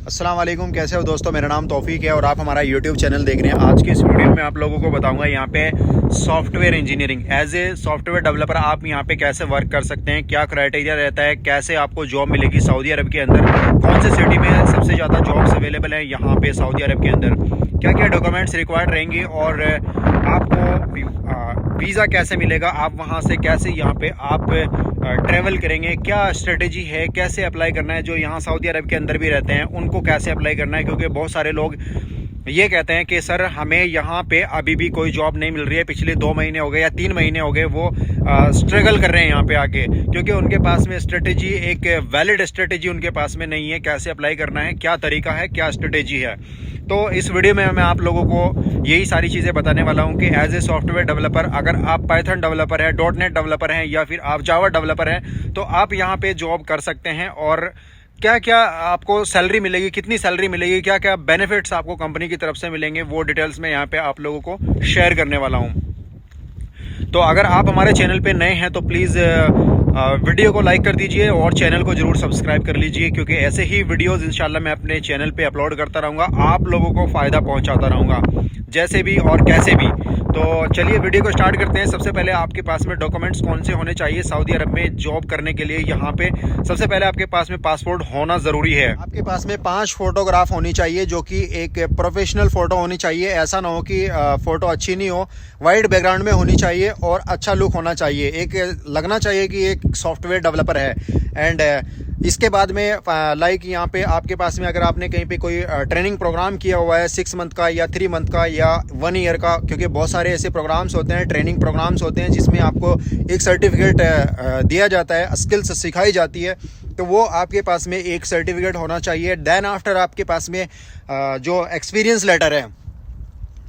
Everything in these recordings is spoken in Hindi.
अस्सलाम वालेकुम, कैसे हो दोस्तों। मेरा नाम तौफीक है और आप हमारा यूट्यूब चैनल देख रहे हैं। आज की इस वीडियो में आप लोगों को बताऊंगा यहाँ पे software engineering as a software developer आप यहाँ पे कैसे वर्क कर सकते हैं, क्या क्राइटेरिया रहता है, कैसे आपको जॉब मिलेगी सऊदी अरब के अंदर, कौन से सिटी में सबसे ज़्यादा जॉब्स अवेलेबल हैं यहाँ पे सऊदी अरब के अंदर, क्या क्या डॉक्यूमेंट्स रिक्वायर्ड रहेंगे और आपको वीज़ा कैसे मिलेगा, आप वहाँ से कैसे यहाँ पे आप ट्रैवल करेंगे, क्या स्ट्रेटेजी है, कैसे अप्लाई करना है। जो यहाँ सऊदी अरब के अंदर भी रहते हैं उनको कैसे अप्लाई करना है, क्योंकि बहुत सारे लोग ये कहते हैं कि सर हमें यहाँ पे अभी भी कोई जॉब नहीं मिल रही है, पिछले 2 महीने हो गए या 3 महीने हो गए, वो स्ट्रगल कर रहे हैं यहाँ पे आके, क्योंकि उनके पास में स्ट्रेटेजी, एक वैलिड स्ट्रेटेजी उनके पास में नहीं है। कैसे अप्लाई करना है, क्या तरीका है, क्या स्ट्रेटेजी है। तो इस वीडियो में मैं आप लोगों को यही सारी चीज़ें बताने वाला हूँ कि एज ए सॉफ्टवेयर डेवलपर, अगर आप पाइथन डेवलपर है, .NET डेवलपर हैं या फिर आप जावा डेवलपर हैं, तो आप यहाँ पे जॉब कर सकते हैं और क्या क्या आपको सैलरी मिलेगी, कितनी सैलरी मिलेगी, क्या क्या बेनिफिट्स आपको कंपनी की तरफ से मिलेंगे, वो डिटेल्स में यहाँ पे आप लोगों को शेयर करने वाला हूँ। तो अगर आप हमारे चैनल पे नए हैं तो प्लीज़ वीडियो को लाइक कर दीजिए और चैनल को ज़रूर सब्सक्राइब कर लीजिए, क्योंकि ऐसे ही वीडियोस इंशाल्लाह मैं अपने चैनल पे अपलोड करता रहूँगा, आप लोगों को फ़ायदा पहुँचाता रहूँगा जैसे भी और कैसे भी। तो चलिए वीडियो को स्टार्ट करते हैं। सबसे पहले आपके पास में डॉक्यूमेंट्स कौन से होने चाहिए सऊदी अरब में जॉब करने के लिए। यहाँ पे सबसे पहले आपके पास में पासपोर्ट होना ज़रूरी है। आपके पास में 5 फोटोग्राफ होनी चाहिए, जो कि एक प्रोफेशनल फ़ोटो होनी चाहिए। ऐसा ना हो कि फ़ोटो अच्छी नहीं हो, वाइट बैकग्राउंड में होनी चाहिए और अच्छा लुक होना चाहिए, एक लगना चाहिए कि एक सॉफ्टवेयर डेवलपर है। एंड इसके बाद में लाइक यहाँ पे आपके पास में अगर आपने कहीं पे कोई ट्रेनिंग प्रोग्राम किया हुआ है 6 मंथ का या 3 मंथ का या 1 ईयर का, क्योंकि बहुत सारे ऐसे प्रोग्राम्स होते हैं, ट्रेनिंग प्रोग्राम्स होते हैं जिसमें आपको एक सर्टिफिकेट दिया जाता है, स्किल्स सिखाई जाती है, तो वो आपके पास में एक सर्टिफिकेट होना चाहिए। देन आफ्टर आपके पास में जो एक्सपीरियंस लेटर है,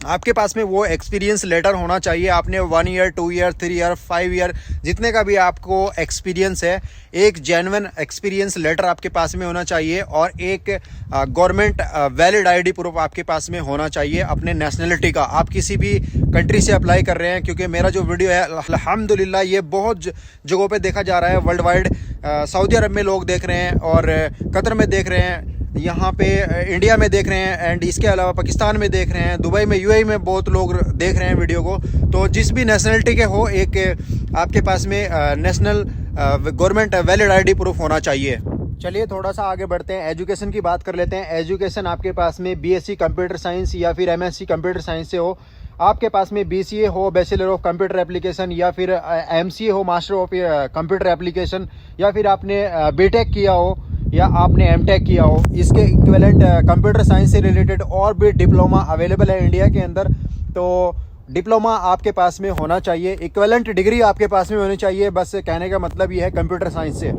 आपके पास में वो एक्सपीरियंस लेटर होना चाहिए। आपने 1 ईयर, 2 ईयर, 3 ईयर, 5 ईयर, जितने का भी आपको एक्सपीरियंस है, एक जेन्युइन एक्सपीरियंस लेटर आपके पास में होना चाहिए और एक गवर्नमेंट वैलिड आईडी प्रूफ आपके पास में होना चाहिए अपने नेशनलिटी का। आप किसी भी कंट्री से अप्लाई कर रहे हैं, क्योंकि मेरा जो वीडियो है अल्हम्दुलिल्लाह ये बहुत जगहों पर देखा जा रहा है, वर्ल्ड वाइड। सऊदी अरब में लोग देख रहे हैं और कतर में देख रहे हैं, यहाँ पे इंडिया में देख रहे हैं, एंड इसके अलावा पाकिस्तान में देख रहे हैं, दुबई में, UAE में बहुत लोग देख रहे हैं वीडियो को। तो जिस भी नेशनलिटी के हो, एक आपके पास में national government valid ID proof होना चाहिए। चलिए थोड़ा सा आगे बढ़ते हैं, एजुकेशन की बात कर लेते हैं। एजुकेशन आपके पास में BSc कंप्यूटर साइंस या फिर MSc कंप्यूटर साइंस से हो, आपके पास में BCA हो, बैचलर ऑफ कंप्यूटर एप्लीकेशन, या फिर MCA हो, मास्टर ऑफ कंप्यूटर एप्लीकेशन, या फिर आपने BTech किया हो या आपने MTech किया हो, इसके इक्विवेलेंट कंप्यूटर साइंस से रिलेटेड और भी डिप्लोमा अवेलेबल है इंडिया के अंदर। तो डिप्लोमा आपके पास में होना चाहिए, इक्विवेलेंट डिग्री आपके पास में होनी चाहिए। बस कहने का मतलब ये है कंप्यूटर साइंस से,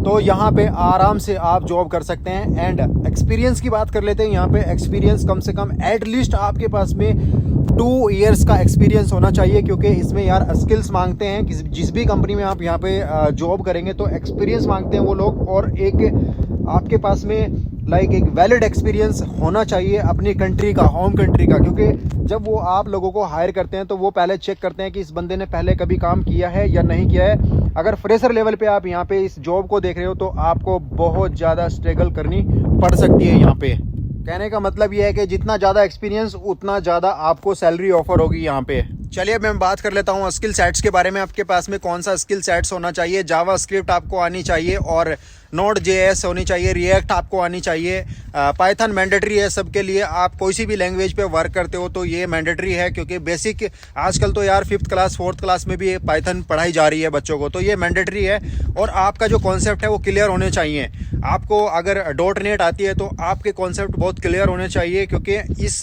तो यहाँ पे आराम से आप जॉब कर सकते हैं। एंड एक्सपीरियंस की बात कर लेते हैं। यहाँ पे एक्सपीरियंस कम से कम एटलीस्ट आपके पास में 2 ईयर्स का एक्सपीरियंस होना चाहिए, क्योंकि इसमें यार स्किल्स मांगते हैं। जिस भी कंपनी में आप यहाँ पे जॉब करेंगे तो एक्सपीरियंस मांगते हैं वो लोग, और एक आपके पास में लाइक एक वैलिड एक्सपीरियंस होना चाहिए अपनी कंट्री का, होम कंट्री का, क्योंकि जब वो आप लोगों को हायर करते हैं तो वो पहले चेक करते हैं कि इस बंदे ने पहले कभी काम किया है या नहीं किया है। अगर फ्रेशर लेवल पे आप यहाँ पे इस जॉब को देख रहे हो तो आपको बहुत ज़्यादा स्ट्रगल करनी पड़ सकती है यहाँ पे। कहने का मतलब ये है कि जितना ज़्यादा एक्सपीरियंस उतना ज़्यादा आपको सैलरी ऑफर होगी यहाँ पे। चलिए मैं बात कर लेता हूँ स्किल सेट्स के बारे में। आपके पास में कौन सा स्किल सेट्स होना चाहिए। जावा स्क्रिप्ट आपको आनी चाहिए और Node.js होनी चाहिए, रिएक्ट आपको आनी चाहिए, पाइथन मैंडेटरी है सबके लिए। आप कोई सी भी लैंग्वेज पे वर्क करते हो तो ये मैंडेटरी है, क्योंकि बेसिक आजकल तो यार 5th क्लास 4th क्लास में भी पाइथन पढ़ाई जा रही है बच्चों को, तो ये मैंडेटरी है। और आपका जो कॉन्सेप्ट है वो क्लियर होने चाहिए। आपको अगर .NET आती है तो आपके कॉन्सेप्ट बहुत क्लियर होने चाहिए, क्योंकि इस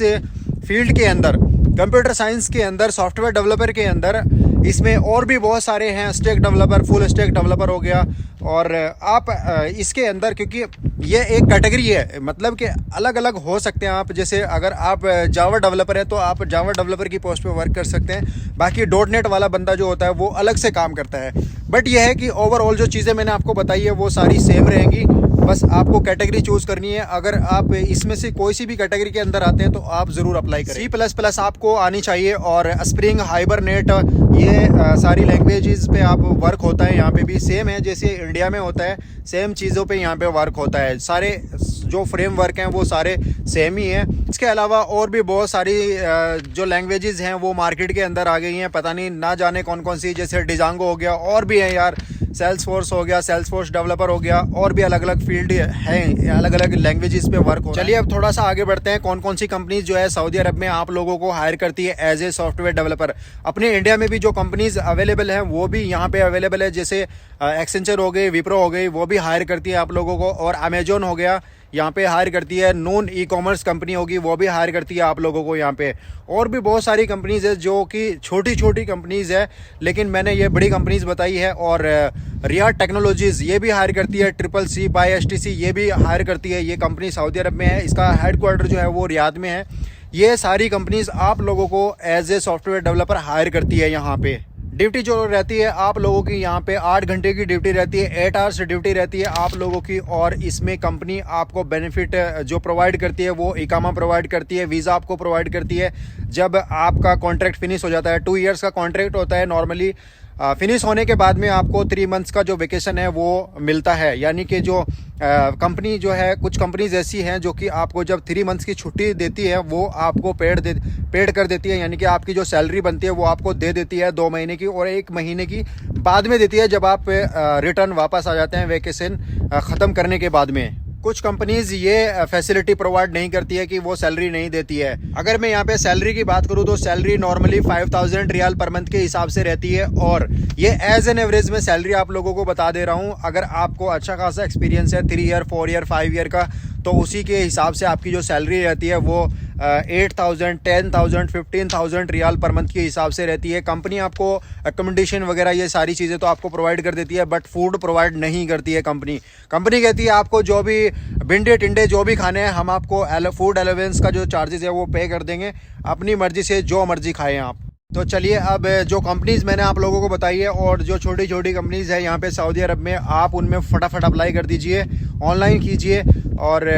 फील्ड के अंदर, कंप्यूटर साइंस के अंदर, सॉफ्टवेयर डेवलपर के अंदर, इसमें और भी बहुत सारे हैं। Stack developer, full stack developer हो गया, और आप इसके अंदर, क्योंकि ये एक कैटेगरी है, मतलब कि अलग अलग हो सकते हैं आप। जैसे अगर आप जावा डेवलपर हैं तो आप जावा डेवलपर की पोस्ट पे वर्क कर सकते हैं। बाकी .NET वाला बंदा जो होता है वो अलग से काम करता है। बट यह है कि ओवरऑल जो चीज़ें मैंने आपको बताई है वो सारी सेम रहेंगी, बस आपको कैटेगरी चूज़ करनी है। अगर आप इसमें से कोई सी भी कैटेगरी के अंदर आते हैं तो आप ज़रूर अप्लाई करें। C++ आपको आनी चाहिए, और स्प्रिंग, हाइबरनेट, ये सारी लैंग्वेजेस पे आप वर्क होता है। यहाँ पे भी सेम है जैसे इंडिया में होता है, सेम चीज़ों पे यहाँ पे वर्क होता है। सारे जो फ्रेमवर्क हैं वो सारे सेम ही हैं। इसके अलावा और भी बहुत सारी जो लैंग्वेजेस हैं वो मार्केट के अंदर आ गई हैं, पता नहीं ना जाने कौन कौन सी, जैसे डिजांगो हो गया, और भी हैं यार, सेल्सफोर्स हो गया, सेल्सफोर्स डेवलपर हो गया, और भी अलग अलग फील्ड हैं, अलग अलग लैंग्वेजेस पे वर्क हो। चलिए अब थोड़ा सा आगे बढ़ते हैं, कौन कौन सी कंपनीज जो है सऊदी अरब में आप लोगों को हायर करती है एज ए सॉफ्टवेयर डेवलपर। अपने इंडिया में भी जो कंपनीज अवेलेबल हैं वो भी यहाँ पे अवेलेबल है, जैसे एक्सेंचर हो गई, विप्रो हो गई, वो भी हायर करती है आप लोगों को, और अमेजोन हो गया यहाँ पे हायर करती है, नॉन ई कॉमर्स कंपनी होगी वो भी हायर करती है आप लोगों को यहाँ पे। और भी बहुत सारी कंपनीज है जो कि छोटी छोटी कंपनीज है, लेकिन मैंने ये बड़ी कंपनीज बताई है। और रियाद टेक्नोलॉजीज ये भी हायर करती है, CCC बाय STC ये भी हायर करती है। ये कंपनी सऊदी अरब में है, इसका हेडक्वार्टर जो है वो रियाद में है। ये सारी कंपनीज आप लोगों को as a software developer hire करती है। यहाँ पे ड्यूटी जो रहती है आप लोगों की, यहाँ पे 8 घंटे की ड्यूटी रहती है, 8 आवर्स ड्यूटी रहती है आप लोगों की। और इसमें कंपनी आपको बेनिफिट जो प्रोवाइड करती है वो इकामा प्रोवाइड करती है, वीज़ा आपको प्रोवाइड करती है। जब आपका कॉन्ट्रैक्ट फिनिश हो जाता है, 2 ईयर्स का कॉन्ट्रैक्ट होता है नॉर्मली, फिनिश होने के बाद में आपको 3 मंथ्स का जो वेकेशन है वो मिलता है। यानी कि जो कंपनी जो है, कुछ कंपनीज ऐसी हैं जो कि आपको जब 3 मंथ्स की छुट्टी देती है वो आपको पेड कर देती है, यानी कि आपकी जो सैलरी बनती है वो आपको दे देती है 2 महीने की, और 1 महीने की बाद में देती है जब आप रिटर्न वापस आ जाते हैं वेकेशन ख़त्म करने के बाद में। कुछ कंपनीज ये फैसिलिटी प्रोवाइड नहीं करती है कि वो सैलरी नहीं देती है। अगर मैं यहाँ पे सैलरी की बात करूँ तो salary normally 5000 riyal per month के हिसाब से रहती है, और ये एज एन एवरेज में सैलरी आप लोगों को बता दे रहा हूँ। अगर आपको अच्छा खासा एक्सपीरियंस है 3 ईयर 4 ईयर 5 ईयर का, तो उसी के हिसाब से आपकी जो सैलरी रहती है वो 8000 10,000 15,000 रियाल पर मंथ के हिसाब से रहती है। कंपनी आपको अकोमोडेशन वगैरह ये सारी चीज़ें तो आपको प्रोवाइड कर देती है, बट फूड प्रोवाइड नहीं करती है कंपनी। कंपनी कहती है आपको जो भी भिंडे टिंडे जो भी खाने हैं हम आपको फूड अलाउंस का जो चार्जेस है वो पे कर देंगे, अपनी मर्जी से जो मर्जी खाएं आप। तो चलिए अब जो कंपनीज़ मैंने आप लोगों को बताई है और जो छोटी छोटी कंपनीज़ है यहाँ पे सऊदी अरब में, आप उनमें फटाफट अप्लाई कर दीजिए, ऑनलाइन कीजिए। और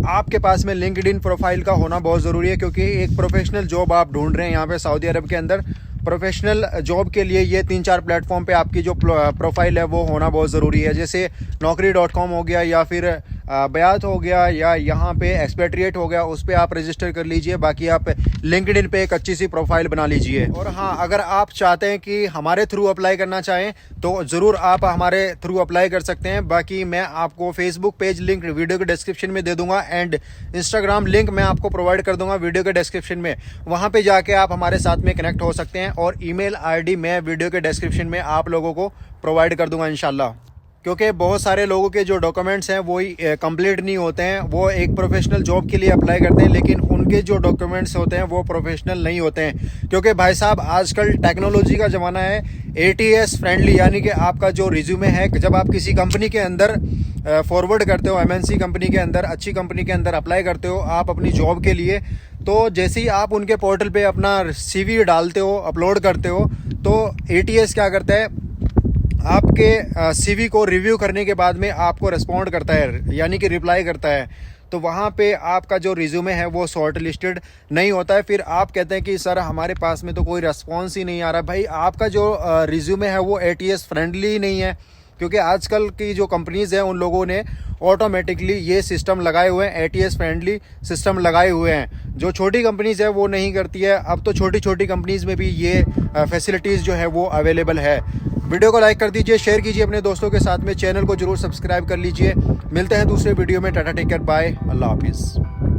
आपके पास में लिंक्डइन प्रोफाइल का होना बहुत ज़रूरी है, क्योंकि एक प्रोफेशनल जॉब आप ढूंढ रहे हैं यहाँ पे सऊदी अरब के अंदर। प्रोफेशनल जॉब के लिए ये 3-4 प्लेटफॉर्म पे आपकी जो प्रोफाइल है वो होना बहुत ज़रूरी है, जैसे naukri.com हो गया, या फिर बयात हो गया, या यहाँ पे एक्सपेट्रिएट हो गया, उस पर आप रजिस्टर कर लीजिए। बाकी आप लिंक्डइन पे एक अच्छी सी प्रोफाइल बना लीजिए। और हाँ, अगर आप चाहते हैं कि हमारे थ्रू अप्लाई करना चाहें तो ज़रूर आप हमारे थ्रू अप्लाई कर सकते हैं। बाकी मैं आपको फेसबुक पेज लिंक वीडियो के डिस्क्रिप्शन में दे दूंगा, एंड इंस्टाग्राम लिंक मैं आपको प्रोवाइड कर दूंगा वीडियो के डिस्क्रिप्शन में। वहाँ पर जाके आप हमारे साथ में कनेक्ट हो सकते हैं, और ईमेल ID मैं वीडियो के डिस्क्रिप्शन में आप लोगों को प्रोवाइड कर दूंगा इंशाल्लाह। क्योंकि बहुत सारे लोगों के जो डॉक्यूमेंट्स हैं वो कंप्लीट नहीं होते हैं, वो एक प्रोफेशनल जॉब के लिए अप्लाई करते हैं, लेकिन उनके जो डॉक्यूमेंट्स होते हैं वो प्रोफेशनल नहीं होते हैं। क्योंकि भाई साहब आजकल टेक्नोलॉजी का ज़माना है, ATS फ्रेंडली, यानी कि आपका जो रिज्यूमे है जब आप किसी कंपनी के अंदर फॉरवर्ड करते हो, MNC कंपनी के अंदर, अच्छी कंपनी के अंदर अप्लाई करते हो आप अपनी जॉब के लिए, तो जैसे ही आप उनके पोर्टल पे अपना CV डालते हो, अपलोड करते हो, तो ATS क्या करता है, आपके CV को रिव्यू करने के बाद में आपको रिस्पॉन्ड करता है, यानी कि रिप्लाई करता है। तो वहाँ पे आपका जो रिज्यूमे है वो शॉर्ट लिस्टेड नहीं होता है। फिर आप कहते हैं कि सर हमारे पास में तो कोई रिस्पॉन्स ही नहीं आ रहा। भाई आपका जो रिज्यूमे है वो ATS फ्रेंडली नहीं है, क्योंकि आजकल की जो कंपनीज़ हैं उन लोगों ने ऑटोमेटिकली ये सिस्टम लगाए हुए हैं, ATS फ्रेंडली सिस्टम लगाए हुए हैं। जो छोटी कंपनीज़ है वो नहीं करती है। अब तो छोटी छोटी कंपनीज़ में भी ये फैसिलिटीज़ जो है वो अवेलेबल है। वीडियो को लाइक कर दीजिए, शेयर कीजिए अपने दोस्तों के साथ में, चैनल को जरूर सब्सक्राइब कर लीजिए। मिलते हैं दूसरे वीडियो में। टाटा, टेक केयर, बाय, अल्लाह हाफिज़।